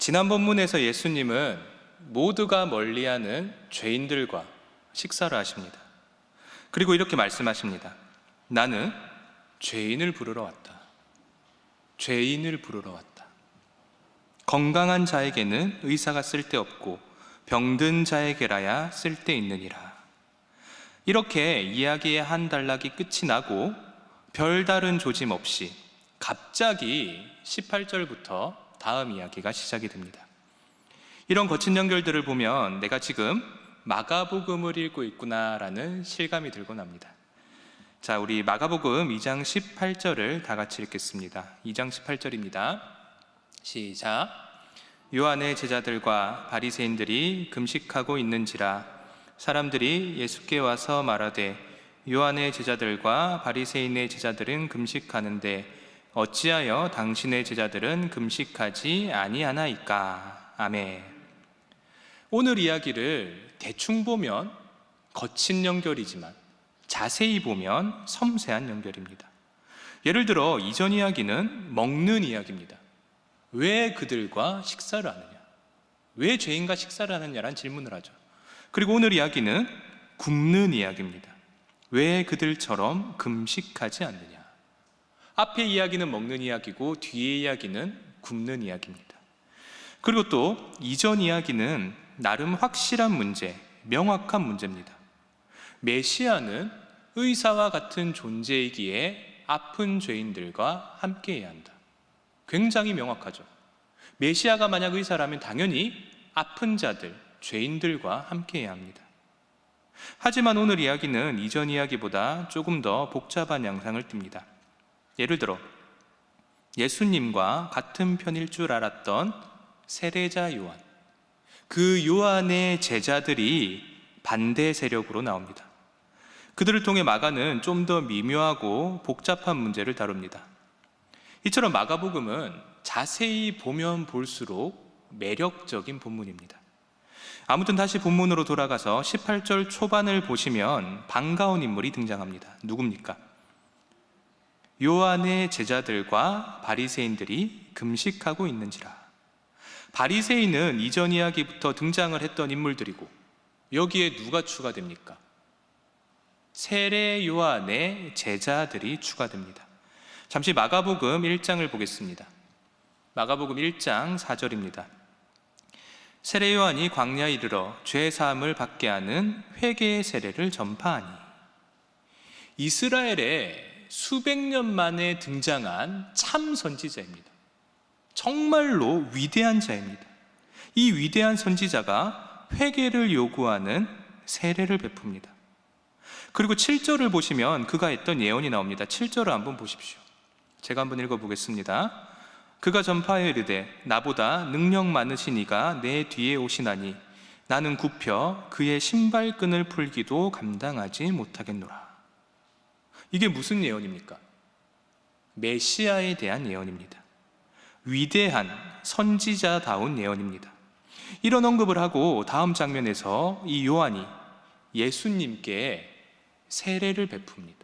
지난 본문에서 예수님은 모두가 멀리하는 죄인들과 식사를 하십니다. 그리고 이렇게 말씀하십니다. 나는 죄인을 부르러 왔다. 죄인을 부르러 왔다. 건강한 자에게는 의사가 쓸데없고 병든 자에게라야 쓸데있느니라. 이렇게 이야기의 한 단락이 끝이 나고 별다른 조짐 없이 갑자기 18절부터 다음 이야기가 시작이 됩니다. 이런 거친 연결들을 보면 내가 지금 마가복음을 읽고 있구나라는 실감이 들곤 합니다. 자, 우리 마가복음 2장 18절을 다 같이 읽겠습니다. 2장 18절입니다. 시작. 요한의 제자들과 바리새인들이 금식하고 있는지라 사람들이 예수께 와서 말하되 요한의 제자들과 바리새인의 제자들은 금식하는데 어찌하여 당신의 제자들은 금식하지 아니하나이까. 아멘. 오늘 이야기를 대충 보면 거친 연결이지만 자세히 보면 섬세한 연결입니다. 예를 들어 이전 이야기는 먹는 이야기입니다. 왜 그들과 식사를 하느냐, 왜 죄인과 식사를 하느냐라는 질문을 하죠. 그리고 오늘 이야기는 굶는 이야기입니다. 왜 그들처럼 금식하지 않느냐. 앞의 이야기는 먹는 이야기고 뒤의 이야기는 굶는 이야기입니다. 그리고 또 이전 이야기는 나름 확실한 문제, 명확한 문제입니다. 메시아는 의사와 같은 존재이기에 아픈 죄인들과 함께해야 한다. 굉장히 명확하죠. 메시아가 만약 의사라면 당연히 아픈 자들, 죄인들과 함께해야 합니다. 하지만 오늘 이야기는 이전 이야기보다 조금 더 복잡한 양상을 띱니다. 예를 들어 예수님과 같은 편일 줄 알았던 세례자 요한, 그 요한의 제자들이 반대 세력으로 나옵니다. 그들을 통해 마가는 좀 더 미묘하고 복잡한 문제를 다룹니다. 이처럼 마가복음은 자세히 보면 볼수록 매력적인 본문입니다. 아무튼 다시 본문으로 돌아가서 18절 초반을 보시면 반가운 인물이 등장합니다. 누굽니까? 요한의 제자들과 바리새인들이 금식하고 있는지라. 바리새인은 이전 이야기부터 등장을 했던 인물들이고 여기에 누가 추가됩니까? 세례 요한의 제자들이 추가됩니다. 잠시 마가복음 1장을 보겠습니다. 마가복음 1장 4절입니다. 세례 요한이 광야에 이르러 죄 사함을 받게 하는 회개의 세례를 전파하니. 이스라엘에 수백 년 만에 등장한 참 선지자입니다. 정말로 위대한 자입니다. 이 위대한 선지자가 회개를 요구하는 세례를 베풉니다. 그리고 7절을 보시면 그가 했던 예언이 나옵니다. 7절을 한번 보십시오. 제가 한번 읽어보겠습니다. 그가 전파하여 이르되 나보다 능력 많으신 이가 내 뒤에 오시나니 나는 굽혀 그의 신발끈을 풀기도 감당하지 못하겠노라. 이게 무슨 예언입니까? 메시아에 대한 예언입니다. 위대한 선지자다운 예언입니다. 이런 언급을 하고 다음 장면에서 이 요한이 예수님께 세례를 베풉니다.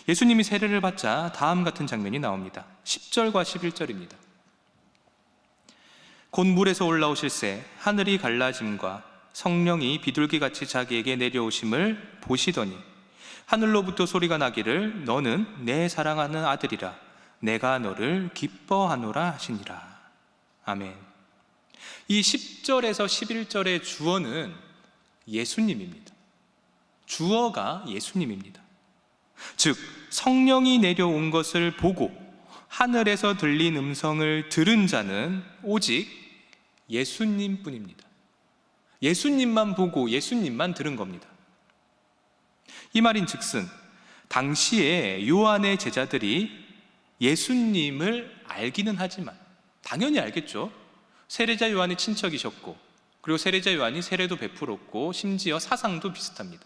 예수님이 세례를 받자 다음 같은 장면이 나옵니다. 10절과 11절입니다. 곧 물에서 올라오실새 하늘이 갈라짐과 성령이 비둘기같이 자기에게 내려오심을 보시더니 하늘로부터 소리가 나기를 너는 내 사랑하는 아들이라 내가 너를 기뻐하노라 하시니라. 아멘. 이 10절에서 11절의 주어는 예수님입니다. 주어가 예수님입니다. 즉 성령이 내려온 것을 보고 하늘에서 들린 음성을 들은 자는 오직 예수님뿐입니다. 예수님만 보고 예수님만 들은 겁니다. 이 말인즉슨 당시에 요한의 제자들이 예수님을 알기는 하지만 당연히 알겠죠. 세례자 요한의 친척이셨고 그리고 세례자 요한이 세례도 베풀었고 심지어 사상도 비슷합니다.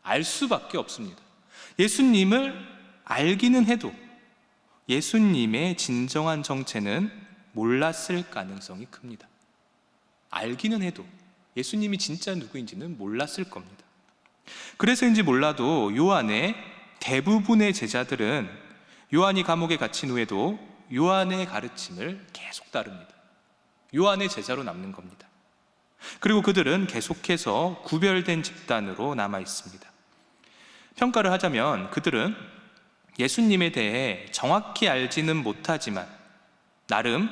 알 수밖에 없습니다. 예수님을 알기는 해도 예수님의 진정한 정체는 몰랐을 가능성이 큽니다. 알기는 해도 예수님이 진짜 누구인지는 몰랐을 겁니다. 그래서인지 몰라도 요한의 대부분의 제자들은 요한이 감옥에 갇힌 후에도 요한의 가르침을 계속 따릅니다. 요한의 제자로 남는 겁니다. 그리고 그들은 계속해서 구별된 집단으로 남아 있습니다. 평가를 하자면 그들은 예수님에 대해 정확히 알지는 못하지만 나름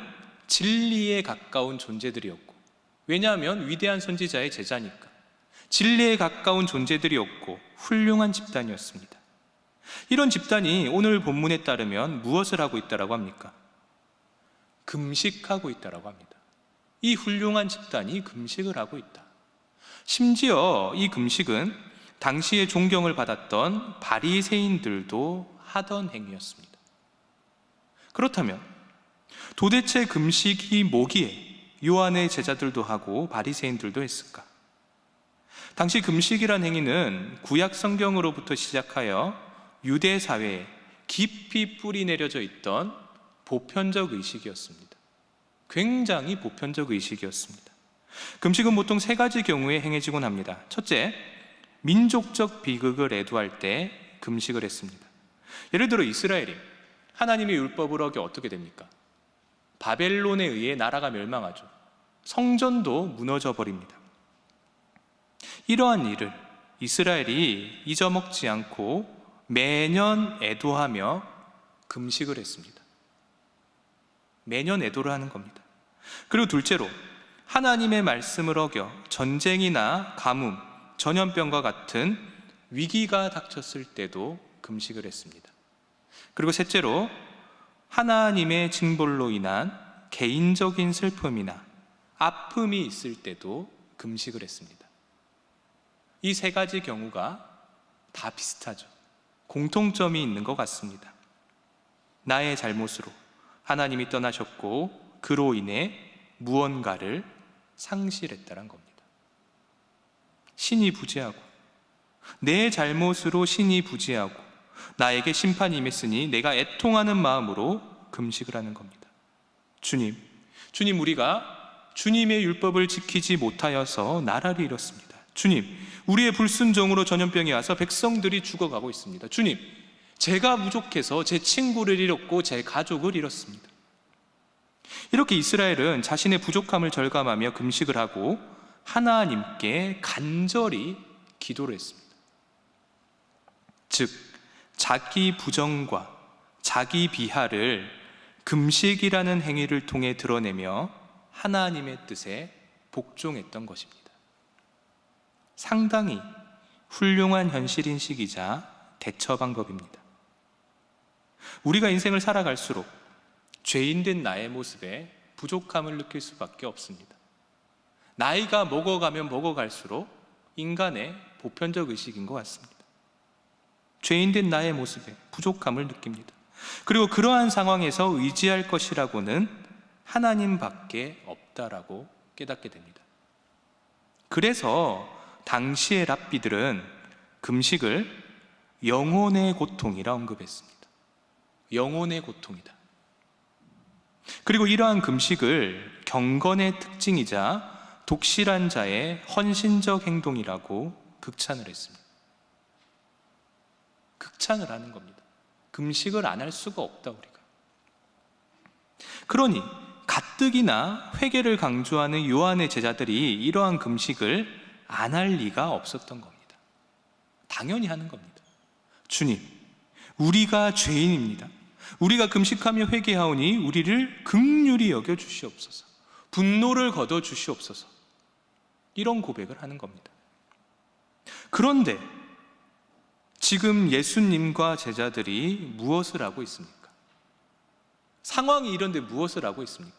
진리에 가까운 존재들이었고, 왜냐하면 위대한 선지자의 제자니까 진리에 가까운 존재들이었고 훌륭한 집단이었습니다. 이런 집단이 오늘 본문에 따르면 무엇을 하고 있다라고 합니까? 금식하고 있다라고 합니다. 이 훌륭한 집단이 금식을 하고 있다. 심지어 이 금식은 당시에 존경을 받았던 바리새인들도 하던 행위였습니다. 그렇다면 도대체 금식이 뭐기에 요한의 제자들도 하고 바리새인들도 했을까? 당시 금식이란 행위는 구약 성경으로부터 시작하여 유대 사회에 깊이 뿌리 내려져 있던 보편적 의식이었습니다. 굉장히 보편적 의식이었습니다. 금식은 보통 세 가지 경우에 행해지곤 합니다. 첫째, 민족적 비극을 애도할 때 금식을 했습니다. 예를 들어 이스라엘이 하나님의 율법을 어겨 어떻게 됩니까? 바벨론에 의해 나라가 멸망하죠. 성전도 무너져 버립니다. 이러한 일을 이스라엘이 잊어먹지 않고 매년 애도하며 금식을 했습니다. 매년 애도를 하는 겁니다. 그리고 둘째로 하나님의 말씀을 어겨 전쟁이나 가뭄, 전염병과 같은 위기가 닥쳤을 때도 금식을 했습니다. 그리고 셋째로 하나님의 징벌로 인한 개인적인 슬픔이나 아픔이 있을 때도 금식을 했습니다. 이 세 가지 경우가 다 비슷하죠. 공통점이 있는 것 같습니다. 나의 잘못으로 하나님이 떠나셨고 그로 인해 무언가를 상실했다는 겁니다. 신이 부재하고 내 잘못으로 신이 부재하고 나에게 심판이 임했으니 내가 애통하는 마음으로 금식을 하는 겁니다. 주님, 우리가 주님의 율법을 지키지 못하여서 나라를 잃었습니다. 주님, 우리의 불순종으로 전염병이 와서 백성들이 죽어가고 있습니다. 주님, 제가 부족해서 제 친구를 잃었고 제 가족을 잃었습니다. 이렇게 이스라엘은 자신의 부족함을 절감하며 금식을 하고 하나님께 간절히 기도를 했습니다. 즉, 자기 부정과 자기 비하를 금식이라는 행위를 통해 드러내며 하나님의 뜻에 복종했던 것입니다. 상당히 훌륭한 현실인식이자 대처 방법입니다. 우리가 인생을 살아갈수록 죄인된 나의 모습에 부족함을 느낄 수밖에 없습니다. 나이가 먹어가면 먹어갈수록 인간의 보편적 의식인 것 같습니다. 죄인된 나의 모습에 부족함을 느낍니다. 그리고 그러한 상황에서 의지할 것이라고는 하나님밖에 없다라고 깨닫게 됩니다. 그래서 당시의 랍비들은 금식을 영혼의 고통이라 언급했습니다. 영혼의 고통이다. 그리고 이러한 금식을 경건의 특징이자 독실한 자의 헌신적 행동이라고 극찬을 했습니다. 극찬을 하는 겁니다. 금식을 안 할 수가 없다 우리가. 그러니 가뜩이나 회개를 강조하는 요한의 제자들이 이러한 금식을 안 할 리가 없었던 겁니다. 당연히 하는 겁니다. 주님, 우리가 죄인입니다. 우리가 금식하며 회개하오니 우리를 긍휼히 여겨 주시옵소서. 분노를 거둬 주시옵소서. 이런 고백을 하는 겁니다. 그런데 지금 예수님과 제자들이 무엇을 하고 있습니까? 상황이 이런데 무엇을 하고 있습니까?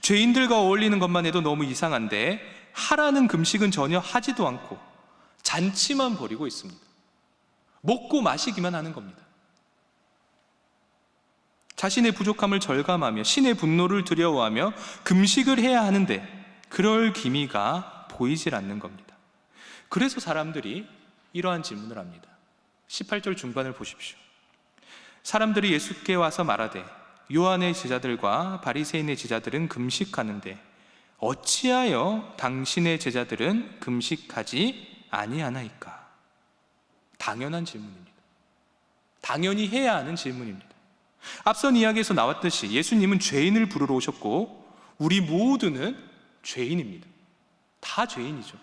죄인들과 어울리는 것만 해도 너무 이상한데 하라는 금식은 전혀 하지도 않고 잔치만 벌이고 있습니다. 먹고 마시기만 하는 겁니다. 자신의 부족함을 절감하며 신의 분노를 두려워하며 금식을 해야 하는데 그럴 기미가 보이질 않는 겁니다. 그래서 사람들이 이러한 질문을 합니다. 18절 중반을 보십시오. 사람들이 예수께 와서 말하되 요한의 제자들과 바리새인의 제자들은 금식하는데 어찌하여 당신의 제자들은 금식하지 아니하나이까? 당연한 질문입니다. 당연히 해야 하는 질문입니다. 앞선 이야기에서 나왔듯이 예수님은 죄인을 부르러 오셨고 우리 모두는 죄인입니다. 다 죄인이죠.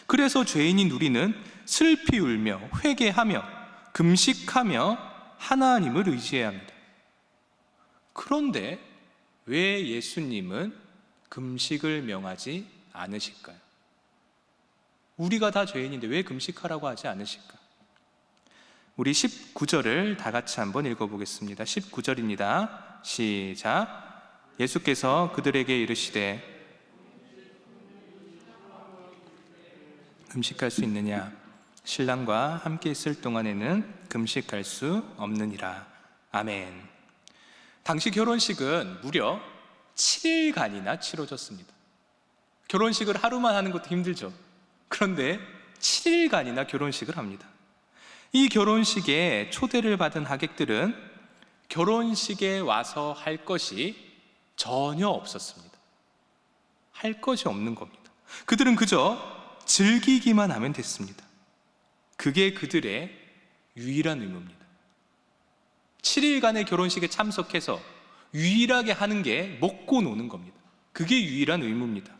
그래서 죄인인 우리는 슬피 울며 회개하며 금식하며 하나님을 의지해야 합니다. 그런데 왜 예수님은 금식을 명하지 않으실까요? 우리가 다 죄인인데 왜 금식하라고 하지 않으실까? 우리 19절을 다 같이 한번 읽어보겠습니다. 19절입니다. 시작. 예수께서 그들에게 이르시되 금식할 수 있느냐? 신랑과 함께 있을 동안에는 금식할 수 없느니라. 아멘. 당시 결혼식은 무려 7일간이나 치러졌습니다. 결혼식을 하루만 하는 것도 힘들죠. 그런데 7일간이나 결혼식을 합니다. 이 결혼식에 초대를 받은 하객들은 결혼식에 와서 할 것이 전혀 없었습니다. 할 것이 없는 겁니다. 그들은 그저 즐기기만 하면 됐습니다. 그게 그들의 유일한 의무입니다. 7일간의 결혼식에 참석해서 유일하게 하는 게 먹고 노는 겁니다. 그게 유일한 의무입니다.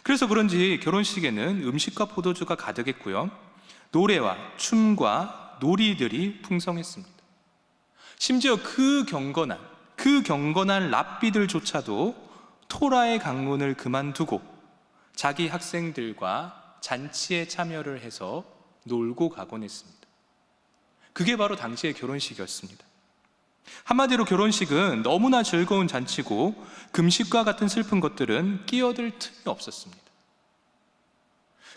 그래서 그런지 결혼식에는 음식과 포도주가 가득했고요, 노래와 춤과 놀이들이 풍성했습니다. 심지어 그 경건한 랍비들조차도 토라의 강론을 그만두고 자기 학생들과 잔치에 참여를 해서 놀고 가곤 했습니다. 그게 바로 당시의 결혼식이었습니다. 한마디로 결혼식은 너무나 즐거운 잔치고 금식과 같은 슬픈 것들은 끼어들 틈이 없었습니다.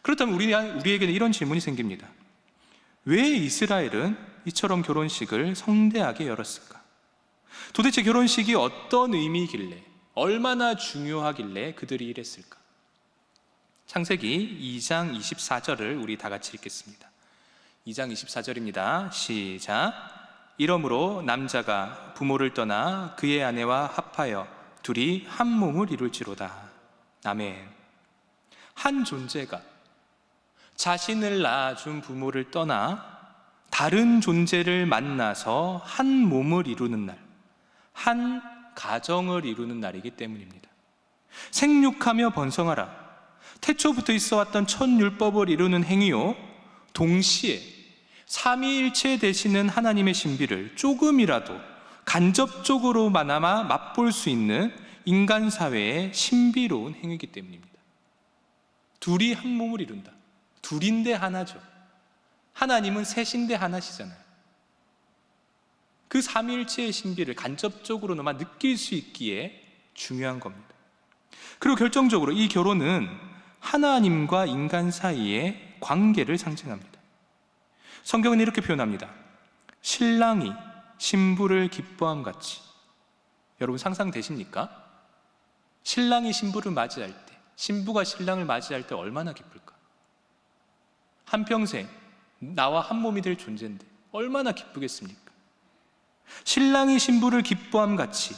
그렇다면 우리에게는 이런 질문이 생깁니다. 왜 이스라엘은 이처럼 결혼식을 성대하게 열었을까? 도대체 결혼식이 어떤 의미이길래, 얼마나 중요하길래 그들이 이랬을까? 창세기 2장 24절을 우리 다 같이 읽겠습니다. 2장 24절입니다. 시작. 이러므로 남자가 부모를 떠나 그의 아내와 합하여 둘이 한 몸을 이룰지로다. 아멘. 한 존재가 자신을 낳아준 부모를 떠나 다른 존재를 만나서 한 몸을 이루는 날, 한 가정을 이루는 날이기 때문입니다. 생육하며 번성하라. 태초부터 있어왔던 첫 율법을 이루는 행위요, 동시에 삼위일체 되시는 하나님의 신비를 조금이라도 간접적으로나마 맛볼 수 있는 인간 사회의 신비로운 행위이기 때문입니다. 둘이 한 몸을 이룬다. 둘인데 하나죠. 하나님은 셋인데 하나시잖아요. 그 삼위일체의 신비를 간접적으로나마 느낄 수 있기에 중요한 겁니다. 그리고 결정적으로 이 결혼은 하나님과 인간 사이의 관계를 상징합니다. 성경은 이렇게 표현합니다. 신랑이 신부를 기뻐함 같이. 여러분 상상되십니까? 신랑이 신부를 맞이할 때, 신부가 신랑을 맞이할 때 얼마나 기쁠까? 한평생 나와 한 몸이 될 존재인데 얼마나 기쁘겠습니까? 신랑이 신부를 기뻐함 같이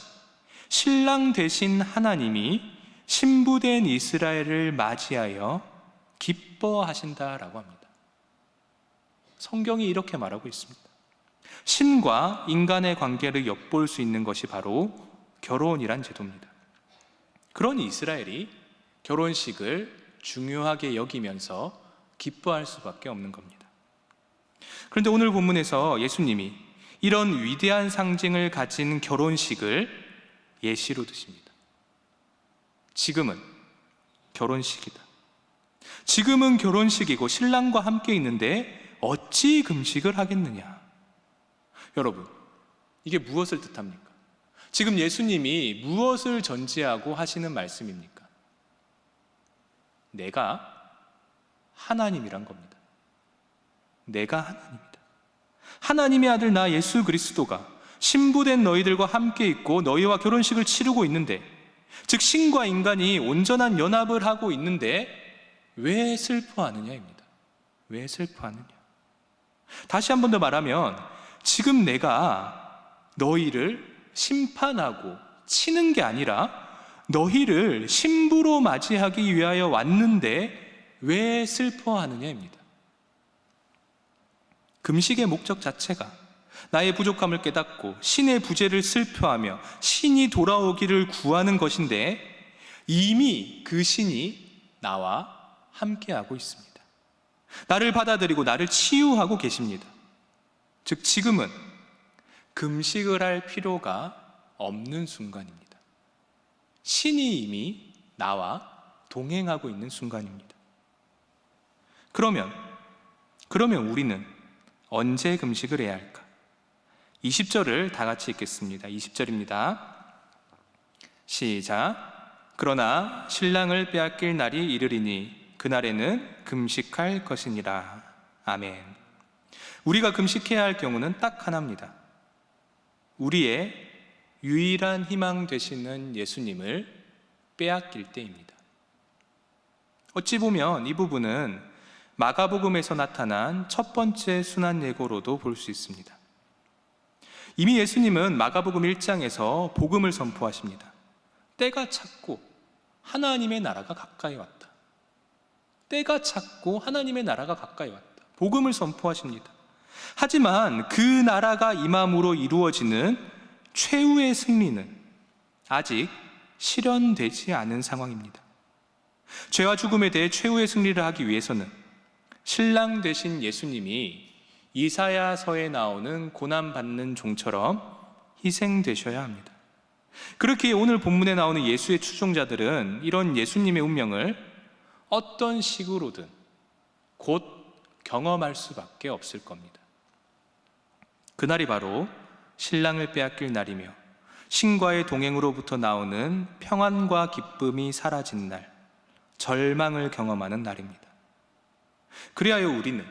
신랑 대신 하나님이 신부된 이스라엘을 맞이하여 기뻐하신다라고 합니다. 성경이 이렇게 말하고 있습니다. 신과 인간의 관계를 엿볼 수 있는 것이 바로 결혼이란 제도입니다. 그러니 이스라엘이 결혼식을 중요하게 여기면서 기뻐할 수밖에 없는 겁니다. 그런데 오늘 본문에서 예수님이 이런 위대한 상징을 가진 결혼식을 예시로 드십니다. 지금은 결혼식이다. 지금은 결혼식이고 신랑과 함께 있는데 어찌 금식을 하겠느냐? 여러분, 이게 무엇을 뜻합니까? 지금 예수님이 무엇을 전제하고 하시는 말씀입니까? 내가 하나님이란 겁니다. 내가 하나님이다. 하나님의 아들 나 예수 그리스도가 신부된 너희들과 함께 있고 너희와 결혼식을 치르고 있는데, 즉 신과 인간이 온전한 연합을 하고 있는데 왜 슬퍼하느냐입니다. 왜 슬퍼하느냐? 다시 한 번 더 말하면 지금 내가 너희를 심판하고 치는 게 아니라 너희를 신부로 맞이하기 위하여 왔는데 왜 슬퍼하느냐입니다. 금식의 목적 자체가 나의 부족함을 깨닫고 신의 부재를 슬퍼하며 신이 돌아오기를 구하는 것인데, 이미 그 신이 나와 함께하고 있습니다. 나를 받아들이고 나를 치유하고 계십니다. 즉 지금은 금식을 할 필요가 없는 순간입니다. 신이 이미 나와 동행하고 있는 순간입니다. 그러면 우리는 언제 금식을 해야 할까? 20절을 다 같이 읽겠습니다. 20절입니다. 시작. 그러나 신랑을 빼앗길 날이 이르리니 그날에는 금식할 것이니라. 아멘. 우리가 금식해야 할 경우는 딱 하나입니다. 우리의 유일한 희망 되시는 예수님을 빼앗길 때입니다. 어찌 보면 이 부분은 마가복음에서 나타난 첫 번째 순환 예고로도 볼 수 있습니다. 이미 예수님은 마가복음 1장에서 복음을 선포하십니다. 때가 찼고 하나님의 나라가 가까이 왔다. 때가 찼고 하나님의 나라가 가까이 왔다. 복음을 선포하십니다. 하지만 그 나라가 임함으로 이루어지는 최후의 승리는 아직 실현되지 않은 상황입니다. 죄와 죽음에 대해 최후의 승리를 하기 위해서는 신랑 되신 예수님이 이사야서에 나오는 고난받는 종처럼 희생되셔야 합니다. 그렇게 오늘 본문에 나오는 예수의 추종자들은 이런 예수님의 운명을 어떤 식으로든 곧 경험할 수밖에 없을 겁니다. 그날이 바로 신랑을 빼앗길 날이며 신과의 동행으로부터 나오는 평안과 기쁨이 사라진 날, 절망을 경험하는 날입니다. 그리하여 우리는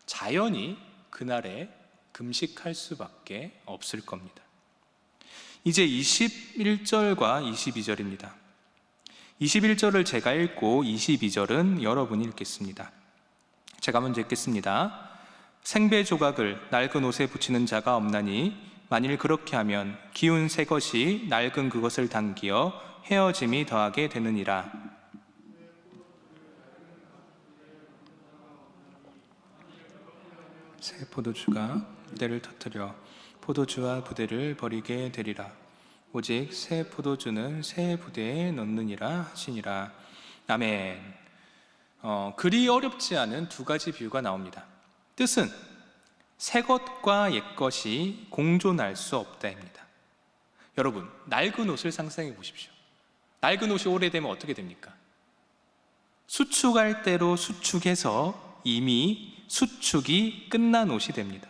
자연히 그날에 금식할 수밖에 없을 겁니다. 이제 21절과 22절입니다. 21절을 제가 읽고 22절은 여러분이 읽겠습니다. 제가 먼저 읽겠습니다. 생배 조각을 낡은 옷에 붙이는 자가 없나니 만일 그렇게 하면 기운 새 것이 낡은 그것을 당기어 헤어짐이 더하게 되느니라. 새 포도주가 부대를 터뜨려 포도주와 부대를 버리게 되리라. 오직 새 포도주는 새 부대에 넣느니라 하시니라. 아멘. 그리 어렵지 않은 두 가지 비유가 나옵니다. 뜻은 새 것과 옛 것이 공존할 수 없다입니다. 여러분, 낡은 옷을 상상해 보십시오. 낡은 옷이 오래되면 어떻게 됩니까? 수축할 대로 수축해서 이미 수축이 끝난 옷이 됩니다.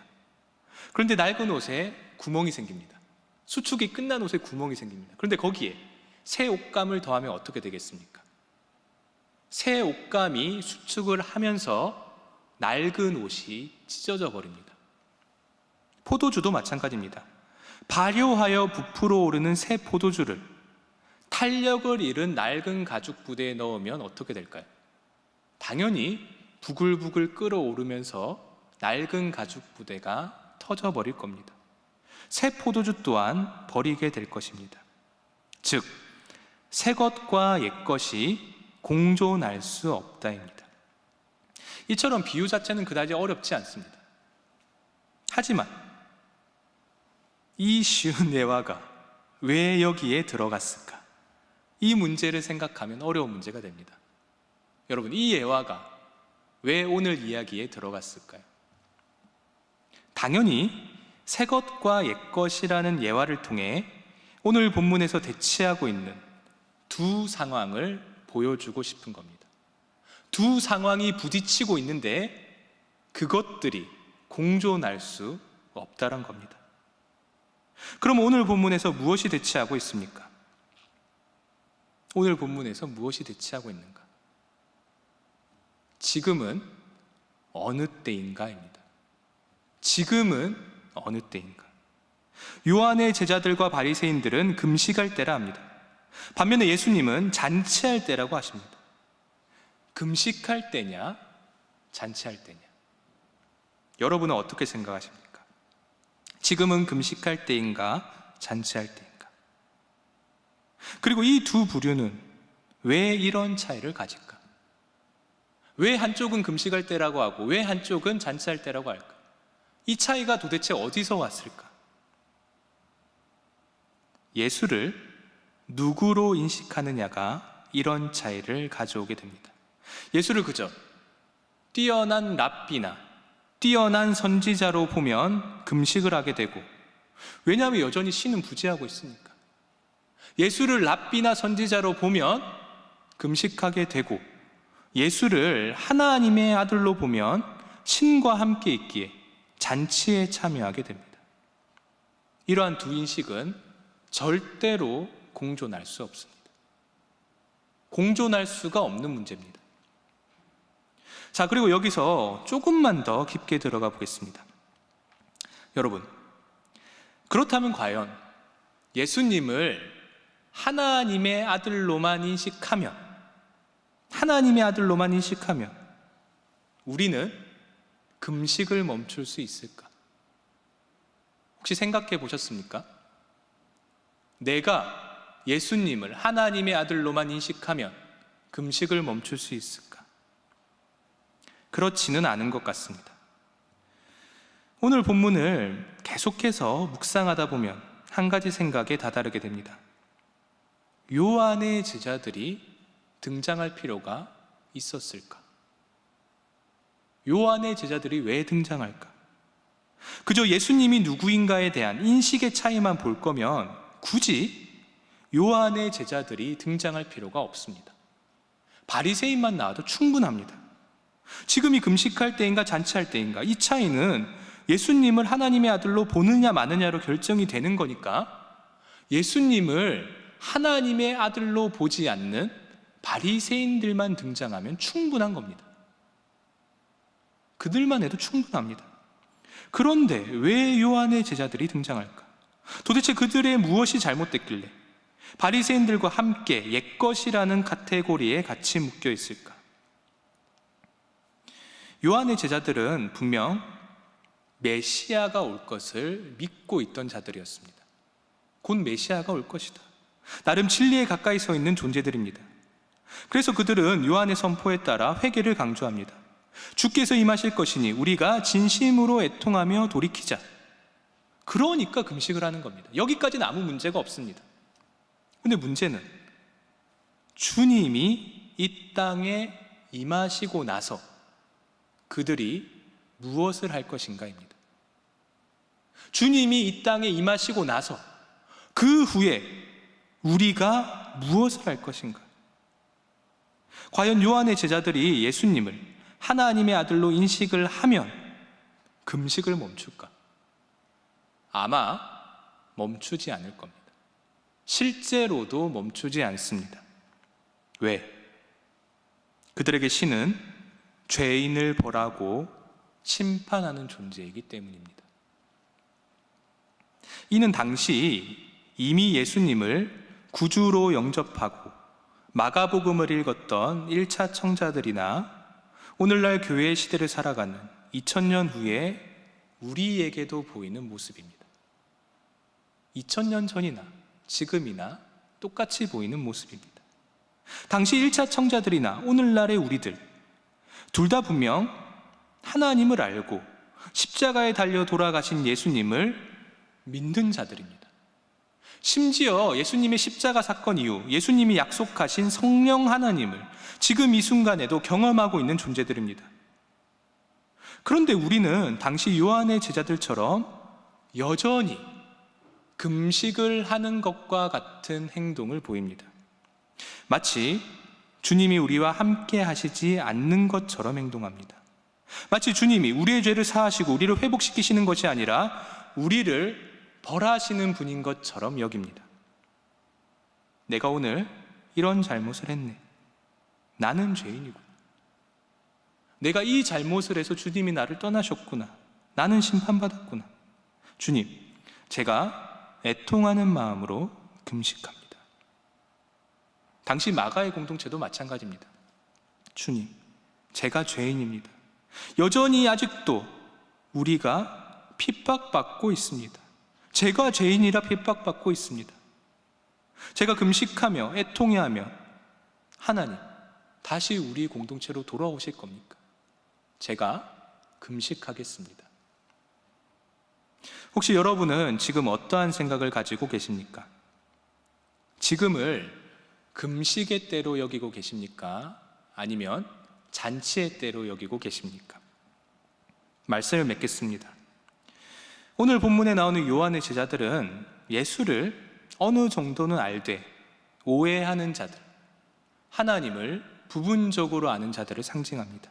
그런데 낡은 옷에 구멍이 생깁니다. 수축이 끝난 옷에 구멍이 생깁니다. 그런데 거기에 새 옷감을 더하면 어떻게 되겠습니까? 새 옷감이 수축을 하면서 낡은 옷이 찢어져 버립니다. 포도주도 마찬가지입니다. 발효하여 부풀어 오르는 새 포도주를 탄력을 잃은 낡은 가죽 부대에 넣으면 어떻게 될까요? 당연히 부글부글 끓어오르면서 낡은 가죽 부대가 터져버릴 겁니다. 새 포도주 또한 버리게 될 것입니다. 즉, 새 것과 옛 것이 공존할 수 없다입니다. 이처럼 비유 자체는 그다지 어렵지 않습니다. 하지만 이 쉬운 예화가 왜 여기에 들어갔을까? 이 문제를 생각하면 어려운 문제가 됩니다. 여러분, 이 예화가 왜 오늘 이야기에 들어갔을까요? 당연히 새 것과 옛 것이라는 예화를 통해 오늘 본문에서 대치하고 있는 두 상황을 보여주고 싶은 겁니다. 두 상황이 부딪히고 있는데 그것들이 공존할 수 없다는 겁니다. 그럼 오늘 본문에서 무엇이 대치하고 있습니까? 오늘 본문에서 무엇이 대치하고 있는가? 지금은 어느 때인가입니다. 지금은 어느 때인가? 요한의 제자들과 바리새인들은 금식할 때라 합니다. 반면에 예수님은 잔치할 때라고 하십니다. 금식할 때냐, 잔치할 때냐? 여러분은 어떻게 생각하십니까? 지금은 금식할 때인가, 잔치할 때인가? 그리고 이 두 부류는 왜 이런 차이를 가질까? 왜 한쪽은 금식할 때라고 하고 왜 한쪽은 잔치할 때라고 할까? 이 차이가 도대체 어디서 왔을까? 예수를 누구로 인식하느냐가 이런 차이를 가져오게 됩니다. 예수를 그저 뛰어난 랍비나 뛰어난 선지자로 보면 금식을 하게 되고, 왜냐하면 여전히 신은 부재하고 있으니까. 예수를 랍비나 선지자로 보면 금식하게 되고, 예수를 하나님의 아들로 보면 신과 함께 있기에 잔치에 참여하게 됩니다. 이러한 두 인식은 절대로 공존할 수 없습니다. 공존할 수가 없는 문제입니다. 자, 그리고 여기서 조금만 더 깊게 들어가 보겠습니다. 여러분, 그렇다면 과연 예수님을 하나님의 아들로만 인식하면 우리는 금식을 멈출 수 있을까? 혹시 생각해 보셨습니까? 내가 예수님을 하나님의 아들로만 인식하면 금식을 멈출 수 있을까? 그렇지는 않은 것 같습니다. 오늘 본문을 계속해서 묵상하다 보면 한 가지 생각에 다다르게 됩니다. 요한의 제자들이 등장할 필요가 있었을까? 요한의 제자들이 왜 등장할까? 그저 예수님이 누구인가에 대한 인식의 차이만 볼 거면 굳이 요한의 제자들이 등장할 필요가 없습니다. 바리새인만 나와도 충분합니다. 지금이 금식할 때인가 잔치할 때인가, 이 차이는 예수님을 하나님의 아들로 보느냐 마느냐로 결정이 되는 거니까 예수님을 하나님의 아들로 보지 않는 바리새인들만 등장하면 충분한 겁니다. 그들만 해도 충분합니다. 그런데 왜 요한의 제자들이 등장할까? 도대체 그들의 무엇이 잘못됐길래 바리새인들과 함께 옛것이라는 카테고리에 같이 묶여 있을까? 요한의 제자들은 분명 메시아가 올 것을 믿고 있던 자들이었습니다. 곧 메시아가 올 것이다. 나름 진리에 가까이 서 있는 존재들입니다. 그래서 그들은 요한의 선포에 따라 회개를 강조합니다. 주께서 임하실 것이니 우리가 진심으로 애통하며 돌이키자. 그러니까 금식을 하는 겁니다. 여기까지는 아무 문제가 없습니다. 근데 문제는 주님이 이 땅에 임하시고 나서 그들이 무엇을 할 것인가입니다. 주님이 이 땅에 임하시고 나서 그 후에 우리가 무엇을 할 것인가? 과연 요한의 제자들이 예수님을 하나님의 아들로 인식을 하면 금식을 멈출까? 아마 멈추지 않을 겁니다. 실제로도 멈추지 않습니다. 왜? 그들에게 신은 죄인을 벌하고 심판하는 존재이기 때문입니다. 이는 당시 이미 예수님을 구주로 영접하고 마가복음을 읽었던 1차 청자들이나 오늘날 교회의 시대를 살아가는 2000년 후에 우리에게도 보이는 모습입니다. 2000년 전이나 지금이나 똑같이 보이는 모습입니다. 당시 1차 청자들이나 오늘날의 우리들, 둘 다 분명 하나님을 알고 십자가에 달려 돌아가신 예수님을 믿는 자들입니다. 심지어 예수님의 십자가 사건 이후 예수님이 약속하신 성령 하나님을 지금 이 순간에도 경험하고 있는 존재들입니다. 그런데 우리는 당시 요한의 제자들처럼 여전히 금식을 하는 것과 같은 행동을 보입니다. 마치 주님이 우리와 함께 하시지 않는 것처럼 행동합니다. 마치 주님이 우리의 죄를 사하시고 우리를 회복시키시는 것이 아니라 우리를 벌하시는 분인 것처럼 여깁니다. 내가 오늘 이런 잘못을 했네. 나는 죄인이구나. 내가 이 잘못을 해서 주님이 나를 떠나셨구나. 나는 심판받았구나. 주님, 제가 애통하는 마음으로 금식합니다. 당시 마가의 공동체도 마찬가지입니다. 주님, 제가 죄인입니다. 여전히 아직도 우리가 핍박받고 있습니다. 제가 죄인이라 핍박받고 있습니다. 제가 금식하며 애통해하며 하나님, 다시 우리 공동체로 돌아오실 겁니까? 제가 금식하겠습니다. 혹시 여러분은 지금 어떠한 생각을 가지고 계십니까? 지금을 금식의 때로 여기고 계십니까? 아니면 잔치의 때로 여기고 계십니까? 말씀을 맺겠습니다. 오늘 본문에 나오는 요한의 제자들은 예수를 어느 정도는 알되 오해하는 자들, 하나님을 부분적으로 아는 자들을 상징합니다.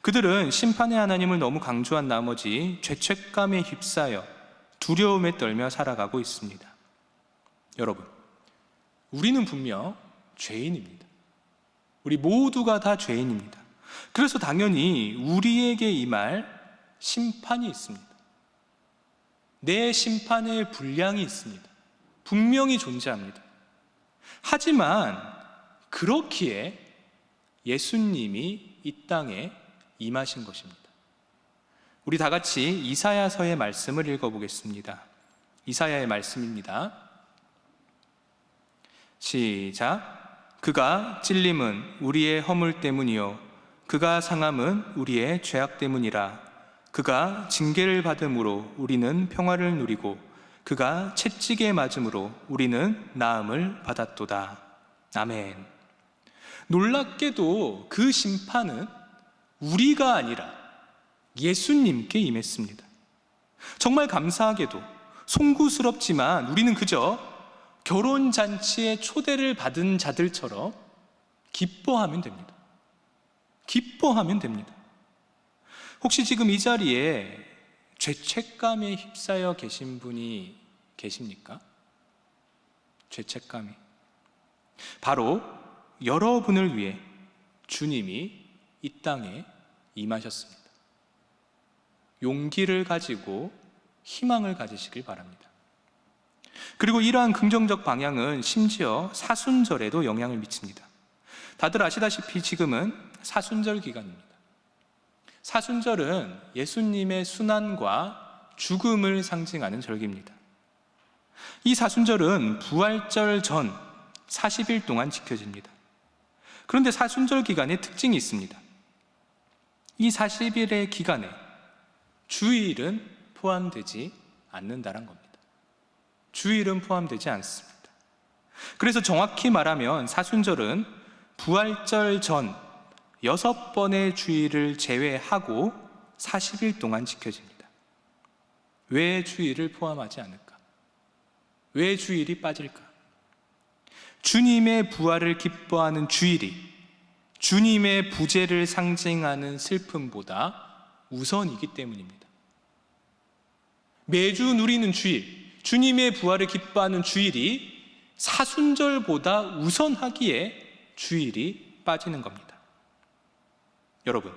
그들은 심판의 하나님을 너무 강조한 나머지 죄책감에 휩싸여 두려움에 떨며 살아가고 있습니다. 여러분, 우리는 분명 죄인입니다. 우리 모두가 다 죄인입니다. 그래서 당연히 우리에게 임할 심판이 있습니다. 내 심판의 분량이 있습니다. 분명히 존재합니다. 하지만 그렇기에 예수님이 이 땅에 임하신 것입니다. 우리 다 같이 이사야서의 말씀을 읽어보겠습니다. 이사야의 말씀입니다. 시작. 그가 찔림은 우리의 허물 때문이요 그가 상함은 우리의 죄악 때문이라. 그가 징계를 받음으로 우리는 평화를 누리고 그가 채찍에 맞음으로 우리는 나음을 받았도다. 아멘. 놀랍게도 그 심판은 우리가 아니라 예수님께 임했습니다. 정말 감사하게도 송구스럽지만 우리는 그저 결혼잔치에 초대를 받은 자들처럼 기뻐하면 됩니다. 기뻐하면 됩니다. 혹시 지금 이 자리에 죄책감에 휩싸여 계신 분이 계십니까? 죄책감이. 바로 여러분을 위해 주님이 이 땅에 임하셨습니다. 용기를 가지고 희망을 가지시길 바랍니다. 그리고 이러한 긍정적 방향은 심지어 사순절에도 영향을 미칩니다. 다들 아시다시피 지금은 사순절 기간입니다. 사순절은 예수님의 순환과 죽음을 상징하는 절기입니다. 이 사순절은 부활절 전 40일 동안 지켜집니다. 그런데 사순절 기간에 특징이 있습니다. 이 40일의 기간에 주일은 포함되지 않는다는 겁니다. 주일은 포함되지 않습니다. 그래서 정확히 말하면 사순절은 부활절 전 6번의 주일을 제외하고 40일 동안 지켜집니다. 왜 주일을 포함하지 않을까? 왜 주일이 빠질까? 주님의 부활을 기뻐하는 주일이 주님의 부재를 상징하는 슬픔보다 우선이기 때문입니다. 매주 누리는 주일, 주님의 부활을 기뻐하는 주일이 사순절보다 우선하기에 주일이 빠지는 겁니다. 여러분,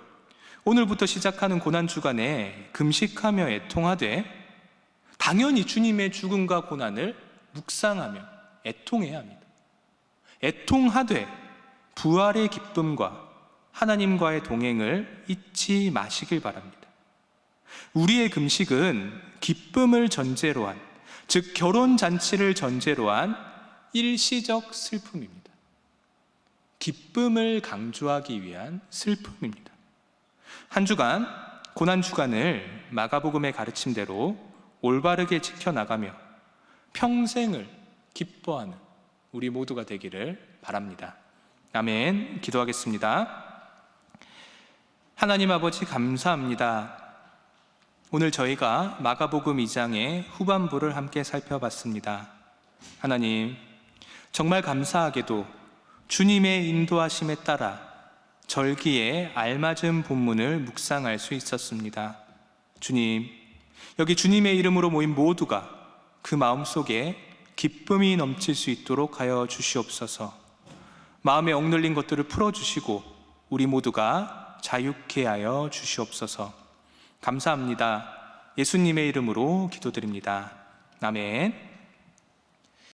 오늘부터 시작하는 고난주간에 금식하며 애통하되 당연히 주님의 죽음과 고난을 묵상하며 애통해야 합니다. 애통하되 부활의 기쁨과 하나님과의 동행을 잊지 마시길 바랍니다. 우리의 금식은 기쁨을 전제로 한, 즉 결혼잔치를 전제로 한 일시적 슬픔입니다. 기쁨을 강조하기 위한 슬픔입니다. 한 주간, 고난주간을 마가복음의 가르침대로 올바르게 지켜나가며 평생을 기뻐하는 우리 모두가 되기를 바랍니다. 아멘. 기도하겠습니다. 하나님 아버지 감사합니다. 오늘 저희가 마가복음 2장의 후반부를 함께 살펴봤습니다. 하나님, 정말 감사하게도 주님의 인도하심에 따라 절기에 알맞은 본문을 묵상할 수 있었습니다. 주님, 여기 주님의 이름으로 모인 모두가 그 마음속에 기쁨이 넘칠 수 있도록 하여 주시옵소서. 마음에 억눌린 것들을 풀어주시고 우리 모두가 자유케 하여 주시옵소서. 감사합니다. 예수님의 이름으로 기도드립니다. 아멘.